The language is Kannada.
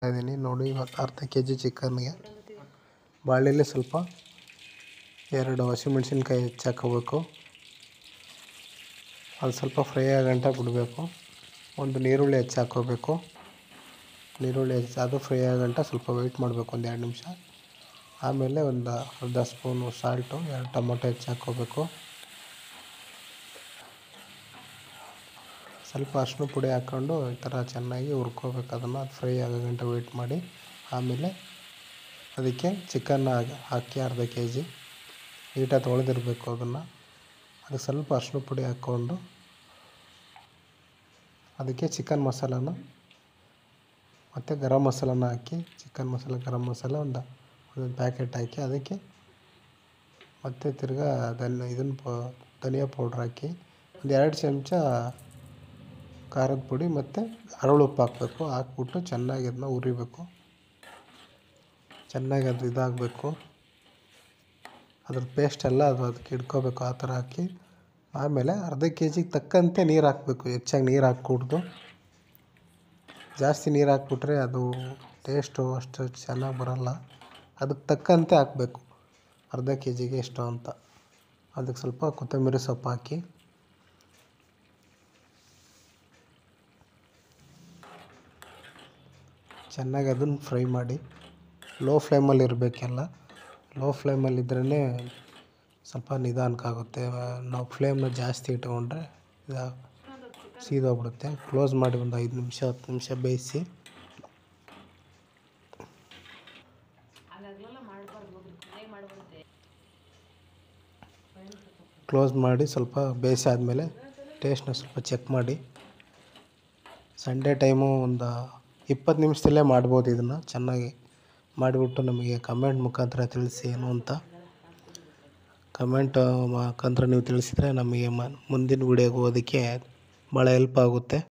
ಇದ್ದೀನಿ ನೋಡಿ. ಇವತ್ತು ಅರ್ಧ ಕೆ ಜಿ ಚಿಕನ್ಗೆ ಬಾಳೆಲೆ ಸ್ವಲ್ಪ 2 ಹಸಿಮೆಣ್ಸಿನ್ಕಾಯಿ ಹೆಚ್ಚಾಕೋಬೇಕು. ಅದು ಸ್ವಲ್ಪ ಫ್ರೈ ಆಗಂಟ ಬಿಡಬೇಕು. ಒಂದು ನೀರುಳ್ಳಿ ಹೆಚ್ಚಾಕೋಬೇಕು. ನೀರುಳ್ಳಿ ಅದು ಫ್ರೈ ಆಗಂಟ ಸ್ವಲ್ಪ ವೆಯ್ಟ್ ಮಾಡಬೇಕು, ಒಂದು 2 ನಿಮಿಷ. ಆಮೇಲೆ ಒಂದು ಅರ್ಧ ಸ್ಪೂನು ಸಾಲ್ಟು, 2 ಟೊಮೊಟೊ ಹೆಚ್ಚಾಕೋಬೇಕು. ಸ್ವಲ್ಪ ಅರಿಶಿನ ಪುಡಿ ಹಾಕ್ಕೊಂಡು ಈ ಥರ ಚೆನ್ನಾಗಿ ಹುರ್ಕೋಬೇಕು. ಅದನ್ನು ಫ್ರೈ ಆಗೋ ಗಂಟ ವೆಯ್ಟ್ ಮಾಡಿ ಆಮೇಲೆ ಅದಕ್ಕೆ ಚಿಕನ್ನ ಹಾಕಿ ಅರ್ಧ ಕೆ ಜಿ ನೀಟಾಗಿ ತೊಳೆದಿರಬೇಕು. ಅದಕ್ಕೆ ಸ್ವಲ್ಪ ಅರಿಶಿನ ಪುಡಿ ಹಾಕ್ಕೊಂಡು ಅದಕ್ಕೆ ಚಿಕನ್ ಮಸಾಲಾನ ಮತ್ತು ಗರಂ ಮಸಾಲಾನ ಹಾಕಿ, ಚಿಕನ್ ಮಸಾಲ ಗರಂ ಮಸಾಲ ಒಂದು ಪ್ಯಾಕೆಟ್ ಹಾಕಿ, ಅದಕ್ಕೆ ಮತ್ತು ತಿರ್ಗಾ ಧನಿಯಾ ಪೌಡ್ರ್ ಹಾಕಿ, ಒಂದು 2 ಚಮಚ ಖಾರದ ಪುಡಿ ಮತ್ತು ಹರಳುಪ್ಪು ಹಾಕಬೇಕು. ಹಾಕ್ಬಿಟ್ಟು ಚೆನ್ನಾಗಿ ಅದನ್ನ ಹುರಿಬೇಕು. ಚೆನ್ನಾಗಿ ಅದು ಇದಾಗಬೇಕು. ಅದ್ರ ಪೇಸ್ಟೆಲ್ಲ ಅದಕ್ಕೆ ಹಿಡ್ಕೋಬೇಕು. ಆ ಥರ ಹಾಕಿ ಆಮೇಲೆ ಅರ್ಧ ಕೆ ಜಿಗೆ ತಕ್ಕಂತೆ ನೀರು ಹಾಕಬೇಕು. ಹೆಚ್ಚಾಗಿ ನೀರು ಹಾಕಕೂಡ್ದು. ಜಾಸ್ತಿ ನೀರು ಹಾಕ್ಬಿಟ್ರೆ ಅದು ಟೇಸ್ಟು ಅಷ್ಟು ಚೆನ್ನಾಗಿ ಬರೋಲ್ಲ. ಅದಕ್ಕೆ ತಕ್ಕಂತೆ ಹಾಕಬೇಕು, ಅರ್ಧ ಕೆ ಜಿಗೆ ಎಷ್ಟು ಅಂತ. ಅದಕ್ಕೆ ಸ್ವಲ್ಪ ಕೊತ್ತಂಬರಿ ಸೊಪ್ಪು ಹಾಕಿ ಚೆನ್ನಾಗಿ ಅದನ್ನು ಫ್ರೈ ಮಾಡಿ. ಲೋ ಫ್ಲೇಮಲ್ಲಿ ಇರಬೇಕೆಲ್ಲ. ಲೋ ಫ್ಲೇಮಲ್ಲಿದ್ರೇ ಸ್ವಲ್ಪ ನಿಧಾನಕ್ಕಾಗುತ್ತೆ. ನಾವು ಫ್ಲೇಮ್ನ ಜಾಸ್ತಿ ಇಟ್ಕೊಂಡ್ರೆ ಸೀದೋಗ್ಬಿಡುತ್ತೆ. ಕ್ಲೋಸ್ ಮಾಡಿ ಒಂದು 5 ನಿಮಿಷ 10 ನಿಮಿಷ ಬೇಯಿಸಿ. ಕ್ಲೋಸ್ ಮಾಡಿ ಸ್ವಲ್ಪ ಬೇಯಿಸಾದ್ಮೇಲೆ ಟೇಸ್ಟ್ನ ಸ್ವಲ್ಪ ಚೆಕ್ ಮಾಡಿ. ಸಂಡೇ ಟೈಮು ಒಂದು 20 ನಿಮಿಷದಲ್ಲೇ ಮಾಡ್ಬೋದು. ಇದನ್ನು ಚೆನ್ನಾಗಿ ಮಾಡಿಬಿಟ್ಟು ನಮಗೆ ಕಮೆಂಟ್ ಮುಖಾಂತರ ತಿಳಿಸಿ ಏನು ಅಂತ. ಕಮೆಂಟ್ ಮುಖಾಂತರ ನೀವು ತಿಳಿಸಿದರೆ ನಮಗೆ ಮುಂದಿನ ವೀಡಿಯೋಗೆ ಹೋಗೋದಕ್ಕೆ ಭಾಳ ಹೆಲ್ಪ್ ಆಗುತ್ತೆ.